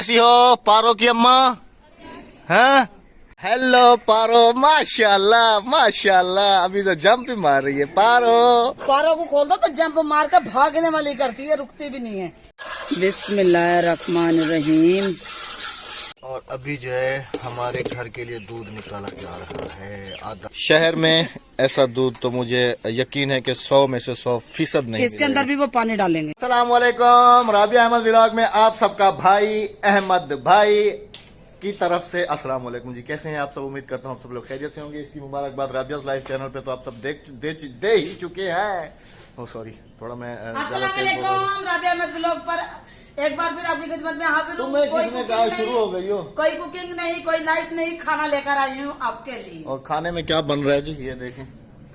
कैसी हो पारो की अम्मा? हैं? हेलो पारो, माशाल्लाह माशाल्लाह, अभी तो जंप ही मार रही है पारो। पारो को खोल दो तो जंप मार कर भागने वाली करती है, रुकती भी नहीं है। बिस्मिल्लाहिर्रहमानिर्रहीम। और अभी जो है हमारे घर के लिए दूध निकाला जा रहा है आधा। शहर में ऐसा दूध तो मुझे यकीन है कि 100 में से 100% नहीं इसके अंदर भी वो पानी डालेंगे। अस्सलाम वालेकुम, राबिया अहमद व्लॉग में आप सबका भाई अहमद भाई की तरफ से अस्सलाम वालेकुम जी। कैसे हैं आप सब? उम्मीद करता हूँ आप सब लोग खैरियत से होंगे। इसकी मुबारकबाद राबियास लाइव चैनल पे तो आप सब दे ही चुके हैं। ओ सॉरी, थोड़ा मैं अस्सलाम वालेकुम, राबिया अहमद व्लॉग पर एक बार फिर आपकी खिदमत में हाजिर हूँ। किसने कहा शुरू हो गई हो? कोई कुकिंग नहीं, कोई लाइफ नहीं, खाना लेकर आई हूँ आपके लिए। और खाने में क्या बन रहा है जी? ये देखें,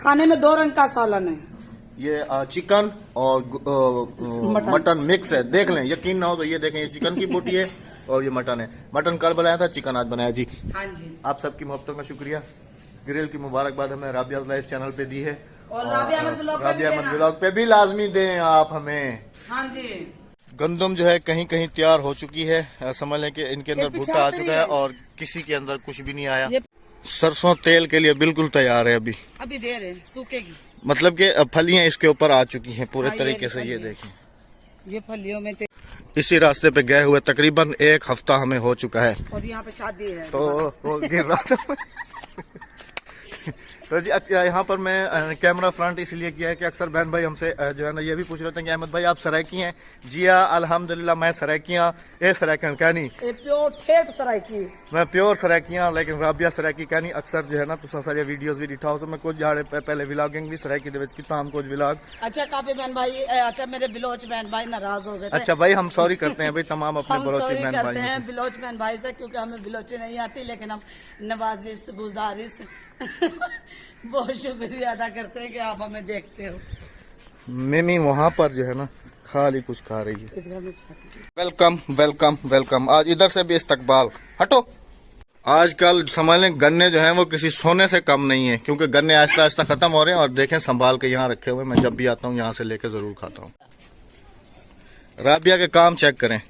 खाने में 2 रंग का सालन है। ये चिकन और मटन मिक्स है। देख लें, यकीन ना हो तो ये देखें, ये चिकन की बोटी है और ये मटन है। मटन कल बनाया था, चिकन आज बनाया जी। हाँ जी, आप सबकी मोहब्बतों का शुक्रिया। ग्रिल की मुबारकबाद हमें राबिया लाइव चैनल पे दी है और राबिया अहमद व्लॉग पे भी लाजमी दें आप हमें। हाँ जी। गंदम जो है कहीं कहीं तैयार हो चुकी है, समझ लें कि इनके अंदर भुट्टा आ चुका है और किसी के अंदर कुछ भी नहीं आया। सरसों तेल के लिए बिल्कुल तैयार है। अभी देर है, सूखेगी। मतलब कि फलियां इसके ऊपर आ चुकी हैं पूरे तरीके से। ये देखें, ये फलियों में इसी रास्ते पे गए हुए तकरीबन 1 हफ्ता हमें हो चुका है। और यहाँ पे शादी है तो वो गिर रहा था तो जी अच्छा, यहाँ पर मैं कैमरा फ्रंट इसलिए किया है कि अक्सर बहन भाई हमसे जो है ना ये भी पूछ रहे थे कि अहमद भाई आप सरायकी हैं? जी हाँ, अल्हम्दुलिल्लाह मैं सरायकियाँ ए सरायकियाँ क्या नहीं, प्योर ठेठ सरायकी। मैं प्योर सरायकियाँ, लेकिन राबिया सरायकी क्या नहीं। अक्सर जो है ना तुम सारी वीडियोस भी दिखाओ तो मैं कुछ झाड़े पहले व्लॉगिंग भी सरायकी दे कितना हम कुछ व्लॉग। अच्छा काफी बहन भाई, अच्छा मेरे बिलोच बहन भाई नाराज हो गए थे। अच्छा भाई, हम सॉरी करते हैं भाई तमाम अपने बलोची बहन भाई हैं बिलोच बहन भाई से, क्योंकि हमें बिलोची नहीं आती, लेकिन हम नवाजिश गुजारिश बहुत शुक्रिया अदा करते हैं कि आप हमें देखते हो। मिमी वहाँ पर जो है ना खाली कुछ खा रही है। Welcome welcome welcome. आज इधर से भी इस्तकबाल। हटो। आजकल समझ लें गन्ने जो हैं वो किसी सोने से कम नहीं है, क्योंकि गन्ने आहिस्ता आहिस्ता खत्म हो रहे हैं। और देखें संभाल के यहाँ रखे हुए, मैं जब भी आता हूँ यहाँ से लेके जरूर खाता हूँ। राबिया के काम चेक करें।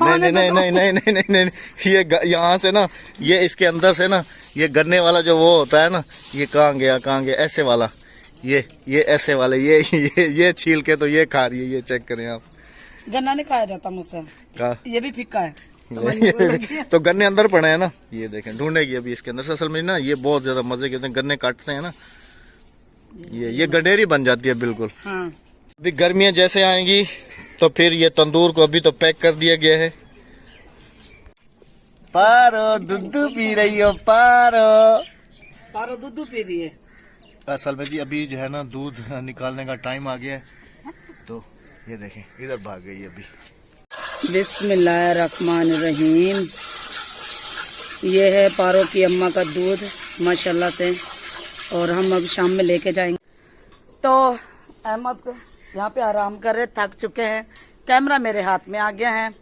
नहीं नहीं नहीं नहीं नहीं नहीं नहीं नहीं, ये यहाँ से ना, ये इसके अंदर से ना, ये गन्ने वाला जो वो होता है ना, ये कहाँ गया ऐसे वाला, ये ऐसे वाले, ये छील के तो ये खा रही है। ये चेक करें आप। गन्ना नहीं खाया जाता मुझसे, ये भी फिक्का है तो गन्ने अंदर पड़े हैं ना, ये देखें, ढूंढेगी अभी इसके अंदर से। असल में ना ये बहुत ज्यादा मजे के गन्ने काटते हैं ना, ये गडेरी बन जाती है बिल्कुल। हाँ। अभी गर्मियां जैसे आएंगी तो फिर ये तंदूर को अभी तो पैक कर दिया गया है। पारो दूध पी रही हो? पारो दूध पी रही है। असल में जी अभी जो है ना दूध निकालने का टाइम आ गया है, तो ये देखें इधर भाग गई अभी। बिस्मिल्लाहिर्रहमानिर्रहीम। ये है पारो की अम्मा का दूध माशाल्लाह से, और हम अब शाम में लेके जाएंगे। तो अहमद को यहाँ पे आराम कर रहे, थक चुके हैं। कैमरा मेरे हाथ में आ गया है।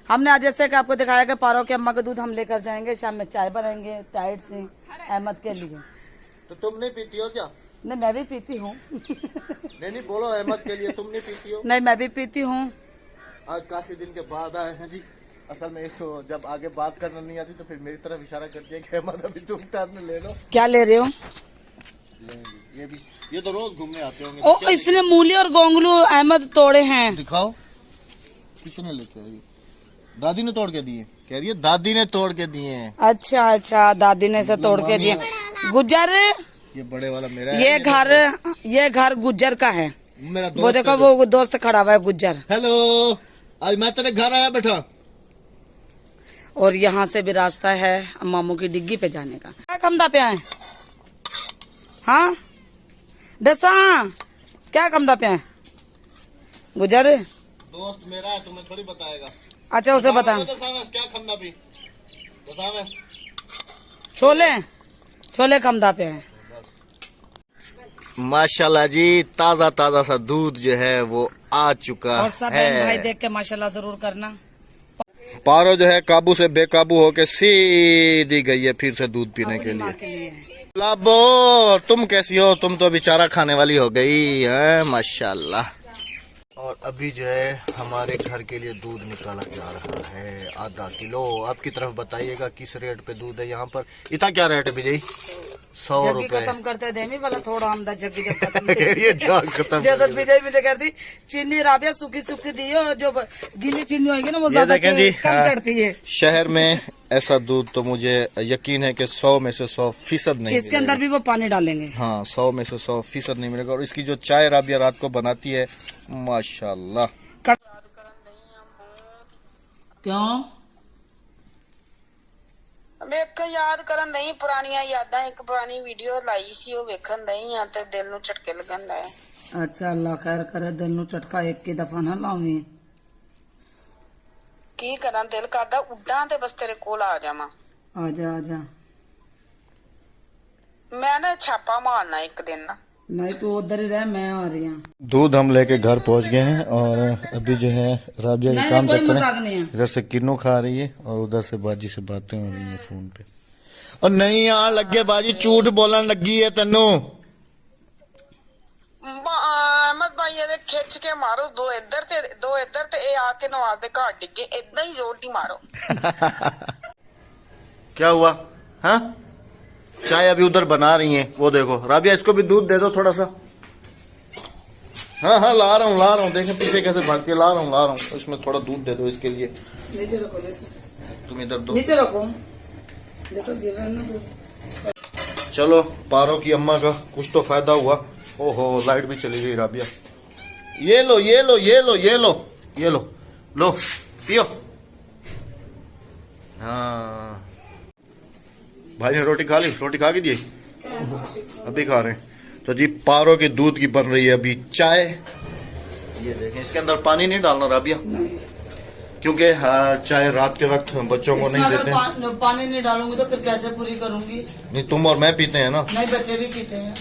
हमने आज जैसे कि आपको दिखाया कि पारो की अम्मा का दूध हम लेकर जाएंगे, शाम में चाय बनाएंगे टाइट से अहमद के लिए। तो तुम नहीं पीती हो क्या? नहीं, मैं भी पीती हूँ नहीं बोलो, अहमद के लिए तुम नहीं पीती हो? नहीं, मैं भी पीती हूँ। आज काफी दिन के बाद आए हैं जी। असल में इसको जब आगे बात करना नहीं आती तो फिर मेरी तरफ इशारा करती है कि अहमद अभी तुम टर्न ले लो। क्या ले रहे हो? ये भी, ये तो रोज घूमने आते होंगे। ओ, इसने मूली और गोंगलू अहमद तोड़े हैं। दिखाओ कितने लेके आई? दादी ने तोड़ के दिए, कह रही है दादी ने तोड़ के दिए हैं। अच्छा अच्छा, दादी ने से तोड़ के दिए। गुज्जर, ये बड़े वाला मेरा है। ये घर गुज्जर का है। मेरा दोस्त, वो देखो वो दोस्त खड़ा हुआ है गुज्जर। हेलो, आज मैं तेरे घर आया बेटा। और यहाँ से भी रास्ता है मामू की डिग्गी पे जाने का। क्या कमदा पे आए? हाँ दसा, क्या कमदा पे आए? गुजर दोस्त मेरा है, तुम्हें थोड़ी बताएगा। अच्छा उसे बता। क्या खमदा भी छोले कमदा पे है। माशाल्लाह जी, ताजा ताजा सा दूध जो है वो आ चुका है। और सब बहन भाई देख के माशाल्लाह जरूर करना। पारो जो है काबू से बेकाबू होके सीधी गई है फिर से दूध पीने के लिए। लाबो, तुम कैसी हो? तुम तो बेचारा खाने वाली हो गई है माशाल्लाह। और अभी जो है हमारे घर के लिए दूध निकाला जा रहा है आधा किलो। आपकी तरफ बताइएगा किस रेट पे दूध है यहाँ पर। इतना क्या रेट है विजय? 100 जग्गी रुपए। खत्म करते थे वाला थोड़ा आमदा जग्गी जब खत्म ये जग खत्म जैसे विजय मुझे कहती चीनी राबिया सूखी सूखी दी हो, जो गीली चीनी होगी ना वो ये ज्यादा देखें जी, कम हाँ, चढ़ती है। शहर में ऐसा दूध तो मुझे यकीन है कि 100 में से 100% नहीं इसके अंदर भी वो पानी डालेंगे। हाँ 100 में से 100% नहीं मिलेगा। और इसकी जो चाय राबिया रात को बनाती है माशाल्लाह। क्यों ਵੇਖ ਯਾਦ ਕਰਨ ਨਹੀਂ ਪੁਰਾਣੀਆਂ ਯਾਦਾਂ ਇੱਕ ਪੁਰਾਣੀ ਵੀਡੀਓ ਲਾਈ ਸੀ ਉਹ ਵੇਖਣ ਨਹੀਂ ਆ ਤੇ ਦਿਲ ਨੂੰ ਝਟਕੇ ਲੱਗਣ ਦਾ अच्छा अल्लाह खैर करे, दिल नु झटका एक की दफा ना लावी। ਕੀ ਕਰਾਂ ਦਿਲ ਕਰਦਾ ਉੱਡਾਂ ਤੇ ਬਸ ਤੇਰੇ ਕੋਲ ਆ ਜਾਵਾਂ। आजा आजा, ਮੈਂ ਨਾ ਛਾਪਾ ਮਾਰਨਾ ਇੱਕ ਦਿਨ ਨਾ। नहीं तू उधर ही रह, मैं आ रही हूँ। दूध हम लेके घर पहुंच गए हैं और अभी जो है राबिया का काम कोई चल रहा मजाक है। नहीं है। इधर से किन्नू खा रही है और उधर से बाजी से बातें हो रही हैं फोन पे। और नहीं यहाँ लगे बाजी झूठ बोलने लगी है तेनू। ਅਹਿਮਦ ਭਾਈ ਇਹਦੇ ਖਿੱਚ ਕੇ ਮਾਰੋ ਦੋ ਇੱਧਰ ਤੇ ਇਹ ਆ ਕੇ ਨਵਾਜ਼ ਦੇ ਘਰ ਡਿੱਗੇ ਇਦਾਂ ਹੀ ਜ਼ੋਰ ਦੀ ਮਾਰੋ। क्या हुआ? हाँ चाय अभी उधर बना रही हैं वो देखो। राबिया इसको भी दूध दे दो थोड़ा सा। हाँ हाँ ला रहा हूँ देखें पीछे कैसे भाग के ला रहा हूँ। इसमें थोड़ा दूध दे दो इसके लिए। नीचे रखो, तुम इधर दो, नीचे रखो, देखो गिर रहा है ना दूध। चलो पारो की अम्मा का कुछ तो फायदा हुआ। ओहो लाइट भी चली गई राबिया। ये लो ये लो ये लो ये लो ये लो लो पियो। हाँ भाई ने रोटी खा ली? रोटी खा के दी? अभी खा रहे हैं। तो जी पारो के दूध की बन रही है अभी चाय। ये देखें इसके अंदर पानी नहीं डालना राबिया क्योंकि चाय रात के वक्त बच्चों को नहीं देते। पानी नहीं डालूंगी तो फिर कैसे पूरी करूंगी? नहीं तुम और मैं पीते हैं ना। नहीं बच्चे भी पीते हैं।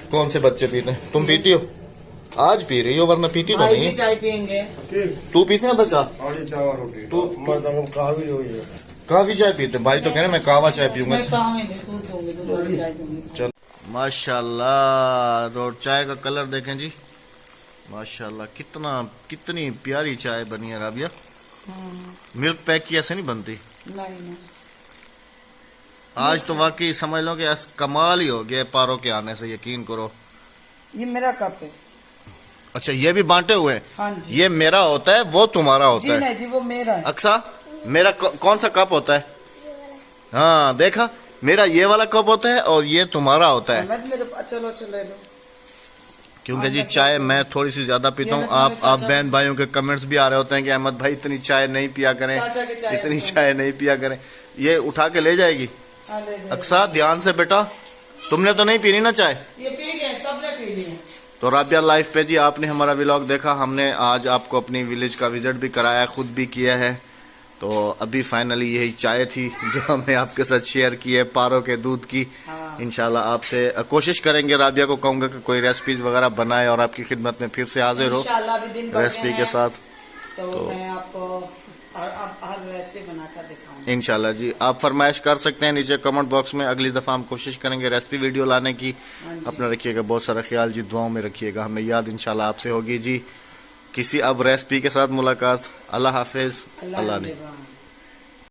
कौन से बच्चे पीते हैं? तुम पीती हो? आज पी रही हो वरना पीती तो भाई नहीं। भी चाय पियेंगे। तू पीसे हैं बच्चा? तू काफी चाय पीते हैं। भाई तो कह रहे मैं कावा चाय पीऊंगा। मैं कहाँ में दूध दूंगी, दूध वाली चाय दूंगी। चलो माशाल्लाह। और चाय का कलर देखें जी माशाल्लाह कितनी प्यारी चाय बनी है राबिया। मिल्क पैक की ऐसे नहीं बनती। नहीं आज तो वाकई समझ लो कि ऐसा कमाल ही हो गया पारो के आने से, यकीन करो। ये मेरा कप है। अच्छा ये भी बांटे हुए हैं? हाँ जी। ये मेरा होता है वो तुम्हारा होता जी है? नहीं जी वो मेरा है। अक्सा मेरा कौन सा कप होता है? हाँ देखा मेरा ये वाला कप होता है और ये तुम्हारा होता है। मेरे चलो ले लो। क्योंकि जी चाय मैं थोड़ी सी ज्यादा पीता हूँ। आप बहन भाइयों के कमेंट्स भी आ रहे होते हैं कि अहमद भाई इतनी चाय नहीं पिया करें, इतनी चाय नहीं पिया करें। ये उठा के ले जाएगी। अक्सा ध्यान से बेटा, तुमने तो नहीं पीनी ना चाय? ये पी गए, सबने पी ली है। तो राबिया लाइफ पे जी आपने हमारा व्लॉग देखा। हमने आज आपको अपनी विलेज का विजिट भी कराया, खुद भी किया है। तो अभी फाइनली यही चाय थी जो हमने आपके साथ शेयर की है पारो के दूध की। इंशाल्लाह आपसे कोशिश करेंगे, राबिया को कहूँगा कि कोई रेसिपीज वगैरह बनाए और आपकी खिदमत में फिर से हाजिर हो रेसिपी के साथ। तो मैं आपको हर रेसिपी बनाकर दिखाऊंगा इंशाल्लाह जी। आप फरमाइश कर सकते हैं नीचे कमेंट बॉक्स में। अगली दफ़ा हम कोशिश करेंगे रेसिपी वीडियो लाने की। अपना रखिएगा बहुत सारा ख्याल जी, दुआओं में रखिएगा। हमें याद इंशाल्लाह आपसे होगी जी। किसी अब रेसिपी के साथ मुलाकात। अल्लाह हाफिज। अल्लाह ने।